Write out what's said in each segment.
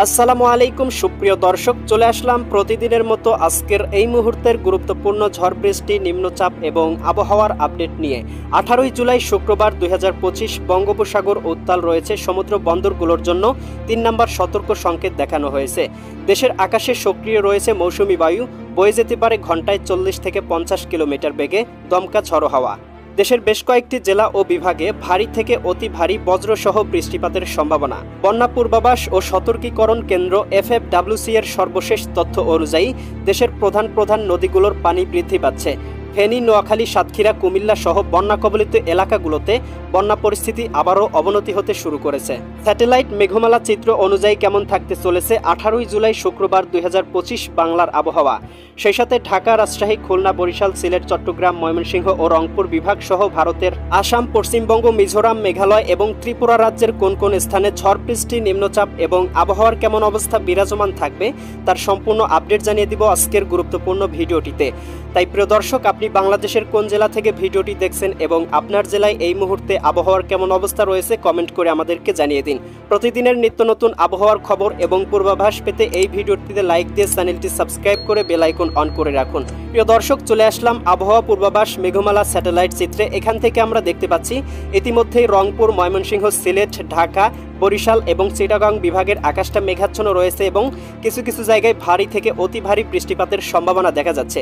আসসালামু আলাইকুম সুপ্রিয় দর্শক, চলে আসলাম প্রতিদিনের মতো আজকের এই মুহূর্তের গুরুত্বপূর্ণ ঝড় বৃষ্টি, নিম্নচাপ এবং আবহাওয়ার আপডেট নিয়ে। 18 জুলাই শুক্রবার 2025 বঙ্গোপসাগর উত্তাল রয়েছে। সমুদ্র বন্দরগুলোর জন্য 3 নম্বর সতর্ক সংকেত দেখানো হয়েছে। দেশের আকাশে সক্রিয় রয়েছে মৌসুমি বায়ু, বয়ে যেতে পারে ঘন্টায় 40 থেকে 50 কিলোমিটার বেগে দমকা ঝড়ো হাওয়া। দেশের বেশ কয়েকটি জেলা ও বিভাগে ভারী থেকে অতি ভারী বজ্রসহ বৃষ্টিপাতের সম্ভাবনা। বন্যা পূর্বাভাস ও সতর্কীকরণ কেন্দ্র FFWC এর সর্বশেষ তথ্য অনুযায়ী দেশের প্রধান নদীগুলোর পানি বৃদ্ধি পাচ্ছে। ফেনী, নোয়াখালী, সাতক্ষীরা, কুমিল্লা সহ বন্যা কবলিত এলাকাগুলোতে বন্যা পরিস্থিতি আবারও অবনতি হতে শুরু করেছে। স্যাটেলাইট মেঘমালা চিত্র অনুযায়ী কেমন থাকতে চলেছে 18 জুলাই শুক্রবার 2025 বাংলার আবহাওয়া। সেই সাথে ঢাকা, রাজশাহী, খুলনা, বরিশাল, সিলেট, চট্টগ্রাম, ময়মনসিংহ ও রংপুর বিভাগ সহ ভারতের আসাম, পশ্চিমবঙ্গ, মিজোরাম, মেঘালয় এবং ত্রিপুরা রাজ্যের কোন কোন স্থানে ঝড় বৃষ্টি, নিম্নচাপ এবং আবহাওয়ার কেমন অবস্থা বিরাজমান থাকবে তার সম্পূর্ণ আপডেট জানিয়ে দিব আজকের গুরুত্বপূর্ণ ভিডিওটিতে। তাই প্রিয় দর্শক, আপনি বাংলাদেশের কোন জেলা থেকে ভিডিওটি দেখছেন এবং আপনার জেলায় এই মুহূর্তে আবহাওয়ার কেমন অবস্থা রয়েছে কমেন্ট করে আমাদেরকে জানিয়ে দিন। প্রতিদিনের নিত্য নতুন আবহাওয়ার খবর এবং পূর্বাভাস পেতে এই ভিডিওটিতে লাইক দিয়ে চ্যানেলটি সাবস্ক্রাইব করে বেল আইকন অন করে রাখুন। প্রিয় দর্শক, চলে আসলাম আবহাওয়া পূর্বাভাস মেঘমালা স্যাটেলাইট চিত্রে। এখান থেকে আমরা দেখতে পাচ্ছি ইতিমধ্যেই রংপুর, ময়মনসিংহ, সিলেট, ঢাকা, বরিশাল এবং চিটাগাং বিভাগের আকাশটা মেঘাচ্ছন্ন রয়েছে এবং কিছু কিছু জায়গায় ভারী থেকে অতি ভারী বৃষ্টিপাতের সম্ভাবনা দেখা যাচ্ছে।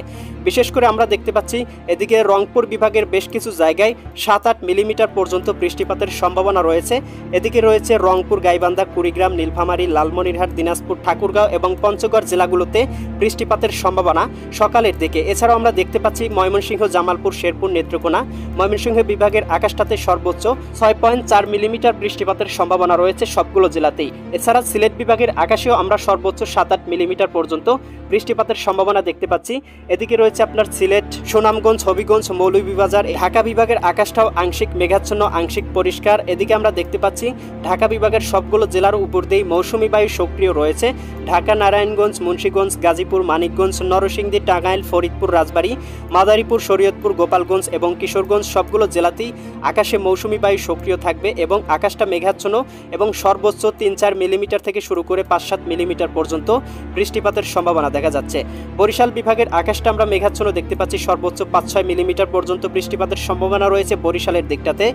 বিশেষ করে আমরা দেখতে পাচ্ছি এদিকে রংপুর বিভাগের বেশ কিছু জায়গায় 7-8 মিলিমিটার পর্যন্ত বৃষ্টিপাতের সম্ভাবনা রয়েছে। এদিকে রয়েছে রংপুর, গাইবান্ধা, কুড়িগ্রাম, নীলফামারী, লালমনিরহাট, দিনাজপুর, ঠাকুরগাঁও এবং পঞ্চগড় জেলাগুলোতে বৃষ্টিপাতের সম্ভাবনা সকালের দিকে। এছাড়াও আমরা দেখতে পাচ্ছি ময়মনসিংহ, জামালপুর, শেরপুর, নেত্রকোনা, ময়মনসিংহ বিভাগের আকাশটাতে সর্বোচ্চ 6.4 মিলিমিটার বৃষ্টিপাতের সম্ভাবনা রয়েছে সবগুলো জেলাতেই। এছাড়া সিলেট বিভাগের আকাশেও আমরা সর্বোচ্চ 7-8 মিলিমিটার পর্যন্ত বৃষ্টিপাতের সম্ভাবনা দেখতে পাচ্ছি। এদিকে রয়েছে আপনার সিলেট, সুনামগঞ্জ, হবিগঞ্জ, মৌলভীবাজার। ঢাকা বিভাগের আকাশটাও আংশিক মেঘাচ্ছন্ন, আংশিক পরিষ্কার। এদিকে আমরা দেখতে পাচ্ছি ঢাকা বিভাগের সবগুলো জেলার উপর দিয়েই মৌসুমি বায়ু সক্রিয় রয়েছে। ঢাকা, নারায়ণগঞ্জ, মুন্সিগঞ্জ, গাজীপুর, মানিকগঞ্জ, নরসিংদী, টাঙ্গাইল, ফরিদপুর, রাজবাড়ী, মাদারীপুর, শরীয়তপুর, গোপালগঞ্জ এবং কিশোরগঞ্জ সবগুলো জেলাতেই আকাশে মৌসুমি বায়ু সক্রিয় থাকবে এবং আকাশটা মেঘাচ্ছন্ন এবং সর্বোচ্চ 3-4 মিলিমিটার থেকে শুরু করে 5-7 মিলিমিটার পর্যন্ত বৃষ্টিপাতের সম্ভাবনা দেখা যাচ্ছে। বরিশাল বিভাগের আকাশটা আমরা মেঘাচ্ছন্ন দেখতে পাচ্ছি, সর্বোচ্চ 5-6 মিলিমিটার পর্যন্ত বৃষ্টিপাতের সম্ভাবনা রয়েছে বরিশালের দিকটাতে।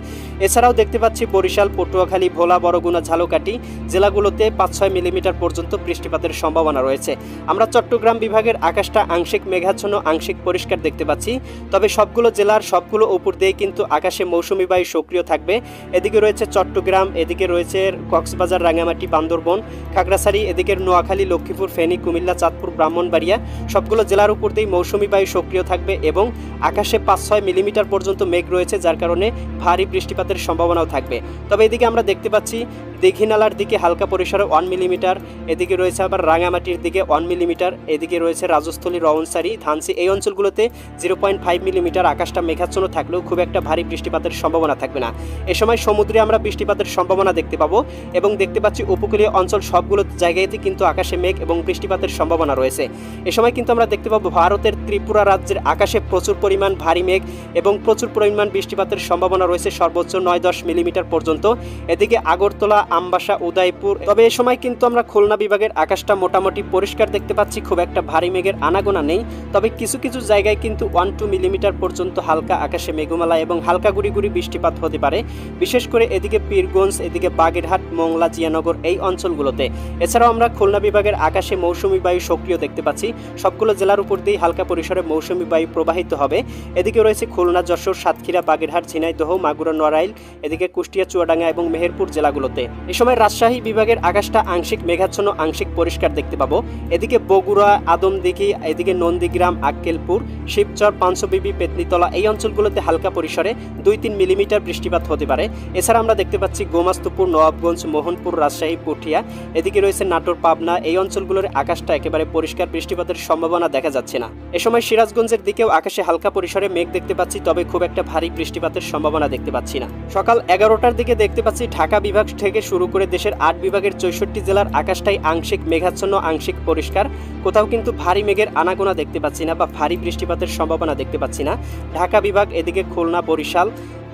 এছাড়াও দেখতে পাচ্ছি বরিশাল, পটুয়াখালী, ভোলা, বরগুনা, ঝালকাঠি জেলাগুলোতে 5-6 মিলিমিটার পর্যন্ত বৃষ্টিপাতের সম্ভাবনা রয়েছে। আমরা চট্টগ্রাম বিভাগের আকাশটা আংশিক মেঘাচ্ছন্ন, আংশিক পরিষ্কার দেখতে পাচ্ছি। তবে সবগুলো জেলার সবগুলো উপর দিয়ে কিন্তু আকাশে মৌসুমি বায়ু সক্রিয় থাকবে। এদিকে রয়েছে চট্টগ্রাম, এদিকে রয়েছে কক্সবাজার, রাঙ্গামাটি, বান্দরবন, খাগড়াছড়ি, এদিকে নোয়াখালী, লক্ষ্মীপুর, ফেনী, কুমিল্লা, চাঁদপুর, ব্রাহ্মণবাড়িয়া সবগুলো জেলার উপর দিয়ে মৌসুমি বায়ু সক্রিয় থাকবে এবং আকাশে 5-6 মিলিমিটার পর্যন্ত মেঘ রয়েছে, যার কারণে ভারী বৃষ্টিপাতের সম্ভাবনাও থাকবে। তবে এদিকে আমরা দেখতে পাচ্ছি দীঘিনালার দিকে হালকা পরিসরে 1 মিলিমিটার, এদিকে রয়েছে আবার রাঙামাটির দিকে 1 মিলিমিটার, এদিকে রয়েছে রাজস্থলী, রওনসারি, ধানসি এই অঞ্চলগুলোতে 0.5 মিলিমিটার। আকাশটা মেঘাচ্ছন্ন থাকলেও খুব একটা ভারী বৃষ্টিপাতের সম্ভাবনা থাকবে না। এ সময় সমুদ্রে আমরা বৃষ্টিপাতের সম্ভাবনা দেখতে পাবো এবং দেখতে পাচ্ছি উপকূলীয় অঞ্চল সবগুলো জায়গাতে কিন্তু আকাশে মেঘ এবং বৃষ্টিপাতের সম্ভাবনা রয়েছে। এ সময় কিন্তু আমরা দেখতে পাবো ভারতের ত্রিপুরা রাজ্যের আকাশে প্রচুর পরিমাণ ভারী মেঘ এবং প্রচুর পরিমাণ বৃষ্টিপাতের সম্ভাবনা রয়েছে, সর্বোচ্চ 9-10 মিলিমিটার পর্যন্ত। এদিকে আগরতলা, আমবাসা, উদয়পুর। তবে এ সময় কিন্তু আমরা খুলনা বিভাগের আকাশটা মোটামুটি পরিষ্কার দেখতে পাচ্ছি, খুব একটা ভারী মেঘের আনাগোনা নেই। তবে কিছু কিছু জায়গায় কিন্তু 1-2 মিলিমিটার পর্যন্ত হালকা আকাশে মেঘমালা এবং হালকা গুড়ি গুড়ি বৃষ্টিপাত হতে পারে, বিশেষ করে এদিকে পীরগঞ্জ, এদিকে বাগেরহাট, মোংলা, জিয়ানগর এই অঞ্চলগুলোতে। এছাড়াও আমরা খুলনা বিভাগের আকাশে মৌসুমি বায়ু সক্রিয় দেখতে পাচ্ছি, সবগুলো জেলার উপর দিয়ে হালকা পরিসরে মৌসুমি বায়ু প্রবাহিত হবে। এদিকে রয়েছে খুলনা, যশোর, সাতক্ষীরা, বাগেরহাট, ঝিনাইদহ, মাগুরা, নড়াইল, এদিকে কুষ্টিয়া, চুয়াডাঙ্গা এবং মেহেরপুর জেলাগুলোতে। এ সময় রাজশাহী বিভাগের আকাশটা আংশিক মেঘাচ্ছন্ন, আংশিক পরিষ্কার দেখতে পাবো। এদিকে বগুড়া, আদমদিঘি, এদিকে নন্দীগ্রাম, আক্কেলপুর, শিবচর, পাঁচবিবি, পেতনিতলা এই অঞ্চলগুলোতে হালকা পরিসরে 2-3 মিলিমিটার বৃষ্টিপাত হতে পারে। এছাড়া আমরা দেখতে পাচ্ছি গোমাস্তুপুর, নবাবগঞ্জ, মোহনপুর, রাজশাহী, পুঠিয়া, এদিকে রয়েছে নাটোর, পাবনা এই অঞ্চলগুলোর আকাশটা একেবারে পরিষ্কার, বৃষ্টিপাতের সম্ভাবনা দেখা যাচ্ছে না। এ সময় সিরাজগঞ্জের দিকেও আকাশে হালকা পরিসরে মেঘ দেখতে পাচ্ছি, তবে খুব একটা ভারী বৃষ্টিপাতের সম্ভাবনা দেখতে পাচ্ছি না। সকাল 11টার দিকে দেখতে পাচ্ছি ঢাকা বিভাগ থেকে শুরু করে দেশের 8 বিভাগের 64 জেলার আকাশটাই আংশিক মেঘাচ্ছন্ন, আংশিক পরিষ্কার। কোথাও কিন্তু ভারী মেঘের আনাগোনা দেখতে পাচ্ছি না বা ভারী বৃষ্টিপাতের সম্ভাবনা দেখতে পাচ্ছি না। ঢাকা বিভাগ, এদিকে খুলনা, বরিশাল,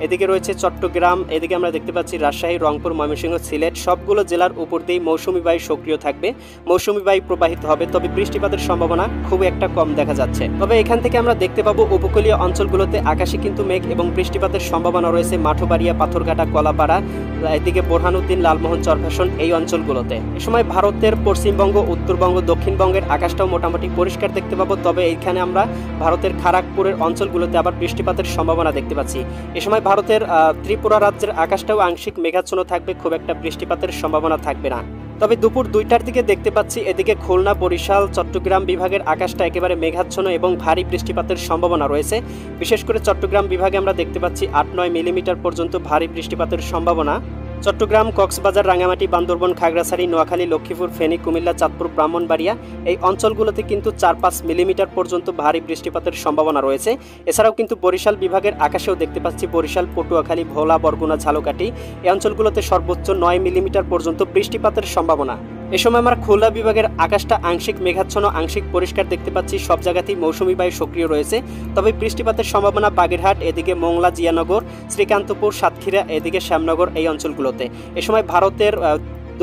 এদিকে রয়েছে চট্টগ্রাম, এদিকে আমরা দেখতে পাচ্ছি রাজশাহী, রংপুর, ময়মনসিংহ, সিলেট সবগুলো জেলার উপর দিয়ে মৌসুমি বায়ু সক্রিয় থাকবে, মৌসুমি বায়ু প্রবাহিত হবে, তবে বৃষ্টিপাতের সম্ভাবনা খুব একটা কম দেখা যাচ্ছে। তবে এখান থেকে আমরা দেখতে পাবো উপকূলীয় অঞ্চলগুলোতে আকাশে কিন্তু মেঘ এবং বৃষ্টিপাতের সম্ভাবনা রয়েছে মাঠবাড়িয়া, পাথরঘাটা, কলাপাড়া, এদিকে বোরহানুদ্দিন, লালমোহন, চরফ্যাশন এই অঞ্চলগুলোতে। এ সময় ভারতের পশ্চিমবঙ্গ, উত্তরবঙ্গ, দক্ষিণবঙ্গের আকাশটাও মোটামুটি পরিষ্কার দেখতে পাবো, তবে এইখানে আমরা ভারতের খড়গপুরের অঞ্চলগুলোতে আবার বৃষ্টিপাতের সম্ভাবনা দেখতে পাচ্ছি। এ সময় ভারতের ত্রিপুরা রাজ্যের আকাশটাও আংশিক মেঘাচ্ছন্ন থাকবে, খুব একটা বৃষ্টিপাতের সম্ভাবনা থাকবে না। তবে দুপুর 2টার দিকে দেখতে পাচ্ছি এদিকে খুলনা, বরিশাল, চট্টগ্রাম বিভাগের আকাশটা একেবারে মেঘাচ্ছন্ন এবং ভারী বৃষ্টিপাতের সম্ভাবনা রয়েছে। বিশেষ করে চট্টগ্রাম বিভাগে আমরা দেখতে পাচ্ছি 8-9 মিলিমিটার পর্যন্ত ভারী বৃষ্টিপাতের সম্ভাবনা। চট্টগ্রাম, কক্সবাজার, রাঙ্গামাটি, বান্দরবন, খাগড়াছড়ি, নোয়াখালী, লক্ষ্মীপুর, ফেনী, কুমিল্লা, চাঁদপুর, ব্রাহ্মণবাড়িয়া এই অঞ্চলগুলোতে কিন্তু 4-5 মিলিমিটার পর্যন্ত ভারী বৃষ্টিপাতের সম্ভাবনা রয়েছে। এছাড়াও কিন্তু বরিশাল বিভাগের আকাশেও দেখতে পাচ্ছি বরিশাল, পটুয়াখালী, ভোলা, বরগুনা, ঝালকাঠি এই অঞ্চলগুলোতে সর্বোচ্চ 9 মিলিমিটার পর্যন্ত বৃষ্টিপাতের সম্ভাবনা। এ সময় আমরা খুলনা বিভাগের আকাশটা আংশিক মেঘাচ্ছন্ন, আংশিক পরিষ্কার দেখতে পাচ্ছি, সব জায়গাতেই মৌসুমি বায়ু সক্রিয় রয়েছে, তবে বৃষ্টিপাতের সম্ভাবনা বাগেরহাট, এদিকে মোংলা, জিয়ানগর, শ্রীকান্তপুর, সাতক্ষীরা, এদিকে শ্যামনগর এই অঞ্চলগুলোতে। এ সময় ভারতের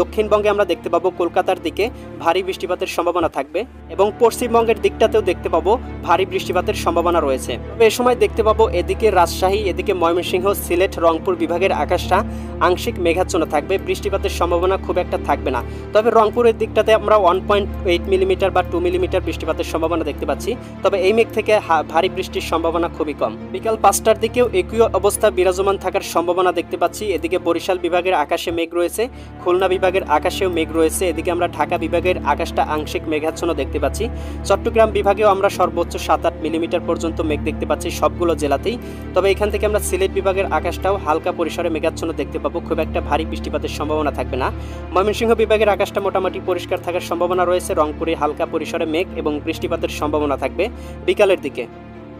দক্ষিণবঙ্গে আমরা দেখতে পাবো কলকাতার দিকে ভারী বৃষ্টিপাতের সম্ভাবনা থাকবে এবং পশ্চিমবঙ্গের দিকটাতেও দেখতে পাবো ভারী বৃষ্টিপাতের সম্ভাবনা রয়েছে। তবে এ সময় দেখতে পাবো এদিকে রাজশাহী, এদিকে ময়মনসিংহ, সিলেট, রংপুর বিভাগের আকাশটা আংশিক মেঘাচ্ছন্ন থাকবে, বৃষ্টিপাতের সম্ভাবনা খুব একটা থাকবে না। তবে রংপুরের দিকটাতে আমরা 1.8 মিলিমিটার বা 2 মিলিমিটার বৃষ্টিপাতের সম্ভাবনা দেখতে পাচ্ছি, তবে এই মেঘ থেকে ভারী বৃষ্টির সম্ভাবনা খুবই কম। বিকাল 5টার দিকেও একই অবস্থা বিরাজমান থাকার সম্ভাবনা দেখতে পাচ্ছি। এদিকে বরিশাল বিভাগের আকাশে মেঘ রয়েছে, খুলনা বিভাগের আকাশেও মেঘ রয়েছে, এদিকে আমরা ঢাকা বিভাগের আকাশটা আংশিক মেঘাচ্ছন্ন দেখতে পাচ্ছি। চট্টগ্রাম বিভাগেও আমরা সর্বোচ্চ 7-8 মিলিমিটার পর্যন্ত মেঘ দেখতে পাচ্ছি সবগুলো জেলাতেই। তবে এখান থেকে আমরা সিলেট বিভাগের আকাশটাও হালকা পরিসরে মেঘাচ্ছন্ন দেখতে পাবো, খুব একটা ভারী বৃষ্টিপাতের সম্ভাবনা থাকবে না। ময়মনসিংহ বিভাগের আকাশটা মোটামুটি পরিষ্কার থাকার সম্ভাবনা রয়েছে, রংপুরে হালকা পরিসরে মেঘ এবং বৃষ্টিপাতের সম্ভাবনা থাকবে বিকালের দিকে।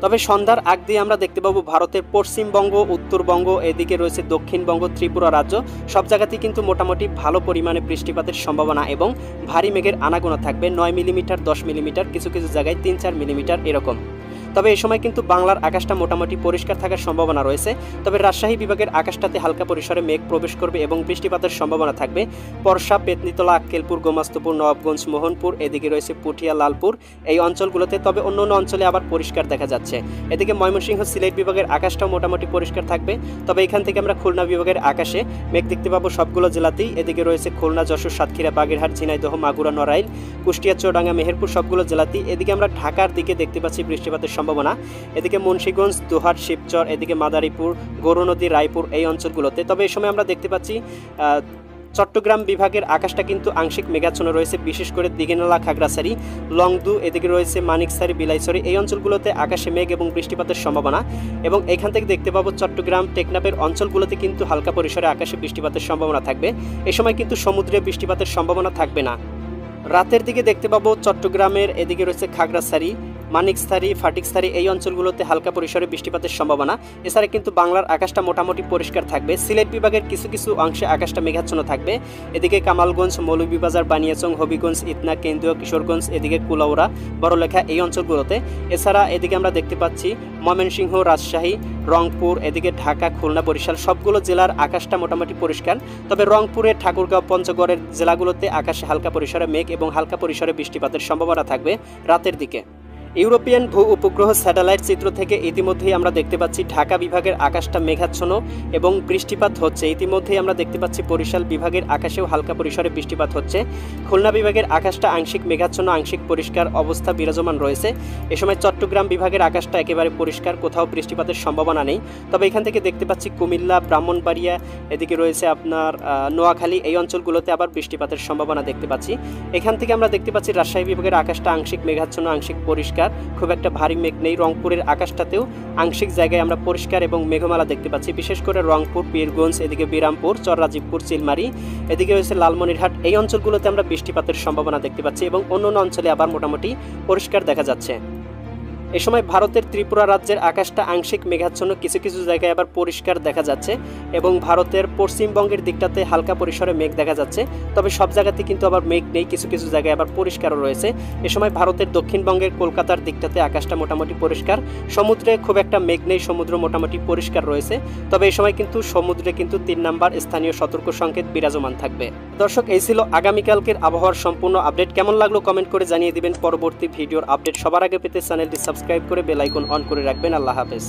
তবে সন্ধ্যার আগ দিয়ে আমরা দেখতে পাবো ভারতের পশ্চিমবঙ্গ, উত্তরবঙ্গ, এদিকে রয়েছে দক্ষিণবঙ্গ, ত্রিপুরা রাজ্য সব জায়গাতেই কিন্তু মোটামুটি ভালো পরিমাণে বৃষ্টিপাতের সম্ভাবনা এবং ভারী মেঘের আনাগোনা থাকবে, 9 মিলিমিটার, 10 মিলিমিটার, কিছু কিছু জায়গায় 3-4 মিলিমিটার এরকম। তবে এই সময় কিন্তু বাংলার আকাশটা মোটামুটি পরিষ্কার থাকার সম্ভাবনা রয়েছে, তবে রাজশাহী বিভাগের আকাশটাতে হালকা পরিসরে মেঘ প্রবেশ করবে এবং বৃষ্টিপাতের সম্ভাবনা থাকবে। পরশা, পেতনিতলা, আক্কেলপুর, গোমাস্তপুর, নবাবগঞ্জ, মোহনপুর, এদিকে রয়েছে পুঠিয়া, লালপুর এই অঞ্চলগুলোতে, তবে অন্য অন্য অঞ্চলে আবার পরিষ্কার দেখা যাচ্ছে। এদিকে ময়মনসিংহ, সিলেট বিভাগের আকাশটাও মোটামুটি পরিষ্কার থাকবে, তবে এখান থেকে আমরা খুলনা বিভাগের আকাশে মেঘ দেখতে পাবো সবগুলো জেলাতেই। এদিকে রয়েছে খুলনা, যশোর, সাতক্ষীরা, বাগেরহাট, ঝিনাইদহ, মাগুরা, নড়াইল, কুষ্টিয়া, চুয়াডাঙ্গা, মেহেরপুর সবগুলো জেলাতেই। এদিকে আমরা ঢাকার দিকে দেখতে পাচ্ছি বৃষ্টিপাতের সম্ভাবনা, এদিকে মুন্সিগঞ্জ, দোহার, শিবচর, এদিকে মাদারীপুর, গৌরনদী, রায়পুর এই অঞ্চলগুলোতে। তবে এই সময় আমরা দেখতে পাচ্ছি চট্টগ্রাম বিভাগের আকাশটা কিন্তু আংশিক মেঘাচ্ছন্ন রয়েছে, বিশেষ করে দিঘিনালা, খাগড়াছড়ি, লংদু, এদিকে রয়েছে মানিকছড়ি, বিলাইছড়ি এই অঞ্চলগুলোতে আকাশে মেঘ এবং বৃষ্টিপাতের সম্ভাবনা। এবং এখান থেকে দেখতে পাবো চট্টগ্রাম, টেকনাফের অঞ্চলগুলোতে কিন্তু হালকা পরিসরে আকাশে বৃষ্টিপাতের সম্ভাবনা থাকবে, এ সময় কিন্তু সমুদ্রে বৃষ্টিপাতের সম্ভাবনা থাকবে না। রাতের দিকে দেখতে পাবো চট্টগ্রামের এদিকে রয়েছে খাগড়াছড়ি, মানিকছড়ি, ফাটিকছড়ি এই অঞ্চলগুলোতে হালকা পরিসরে বৃষ্টিপাতের সম্ভাবনা। এছাড়া কিন্তু বাংলার আকাশটা মোটামুটি পরিষ্কার থাকবে, সিলেট বিভাগের কিছু কিছু অংশে আকাশটা মেঘাচ্ছন্ন থাকবে, এদিকে কামালগঞ্জ, মৌলভীবাজার, বানিয়াচং, হবিগঞ্জ, ইতনা, কেন্দ্রীয়, কিশোরগঞ্জ, এদিকে কুলাউড়া, বড়লেখা এই অঞ্চলগুলোতে। এছাড়া এদিকে আমরা দেখতে পাচ্ছি ময়মনসিংহ, রাজশাহী, রংপুর, এদিকে ঢাকা, খুলনা, বরিশাল সবগুলো জেলার আকাশটা মোটামুটি পরিষ্কার, তবে রংপুরের ঠাকুরগাঁও, পঞ্চগড়ের জেলাগুলোতে আকাশে হালকা পরিসরে মেঘ এবং হালকা পরিসরে বৃষ্টিপাতের সম্ভাবনা থাকবে রাতের দিকে। ইউরোপিয়ান ভূ উপগ্রহ স্যাটেলাইট চিত্র থেকে ইতিমধ্যেই আমরা দেখতে পাচ্ছি ঢাকা বিভাগের আকাশটা মেঘাচ্ছন্ন এবং বৃষ্টিপাত হচ্ছে। ইতিমধ্যেই আমরা দেখতে পাচ্ছি বরিশাল বিভাগের আকাশেও হালকা পরিসরে বৃষ্টিপাত হচ্ছে। খুলনা বিভাগের আকাশটা আংশিক মেঘাচ্ছন্ন, আংশিক পরিষ্কার অবস্থা বিরাজমান রয়েছে। এ সময় চট্টগ্রাম বিভাগের আকাশটা একেবারে পরিষ্কার, কোথাও বৃষ্টিপাতের সম্ভাবনা নেই। তবে এখান থেকে দেখতে পাচ্ছি কুমিল্লা, ব্রাহ্মণবাড়িয়া, এদিকে রয়েছে আপনার নোয়াখালী এই অঞ্চলগুলোতে আবার বৃষ্টিপাতের সম্ভাবনা দেখতে পাচ্ছি। এখান থেকে আমরা দেখতে পাচ্ছি রাজশাহী বিভাগের আকাশটা আংশিক মেঘাচ্ছন্ন, আংশিক পরিষ্কার, খুব একটা ভারী মেঘ নেই। রংপুরের আকাশটাতেও আংশিক জায়গায় আমরা পরিষ্কার এবং মেঘমালা দেখতে পাচ্ছি, বিশেষ করে রংপুর, পীরগঞ্জ, এদিকে বিরামপুর, চররাজীবপুর, চিলমারি, এদিকে রয়েছে লালমনিরহাট এই অঞ্চলগুলোতে আমরা বৃষ্টিপাতের সম্ভাবনা দেখতে পাচ্ছি এবং অন্য অঞ্চলে আবার মোটামুটি পরিষ্কার দেখা যাচ্ছে। এ সময় ভারতের ত্রিপুরা রাজ্যের আকাশটা আংশিক মেঘাচ্ছন্ন, কিছু কিছু জায়গায় আবার পরিষ্কার দেখা যাচ্ছে এবং ভারতের পশ্চিমবঙ্গের দিকটাতে হালকা পরিসরে মেঘ দেখা যাচ্ছে। তবে সব জায়গাতে কিন্তু আবার মেঘ নেই, কিছু কিছু জায়গায় আবার পরিষ্কারও রয়েছে। এ সময় ভারতের দক্ষিণবঙ্গের কলকাতার দিকটাতে আকাশটা মোটামুটি পরিষ্কার, সমুদ্রে খুব একটা মেঘ নেই, সমুদ্র মোটামুটি পরিষ্কার রয়েছে। তবে এই সময় কিন্তু সমুদ্রে কিন্তু 3 নাম্বার স্থানীয় সতর্ক সংকেত বিরাজমান থাকবে। দর্শক, এই ছিল আগামীকালকের আবহাওয়ার সম্পূর্ণ আপডেট। কেমন লাগলো কমেন্ট করে জানিয়ে দিবেন। পরবর্তী ভিডিওর আপডেট সবার আগে পেতে চ্যানেলটি সাবস্ক্রাইব করে বেল আইকন অন করে রাখবেন। আল্লাহ হাফেজ।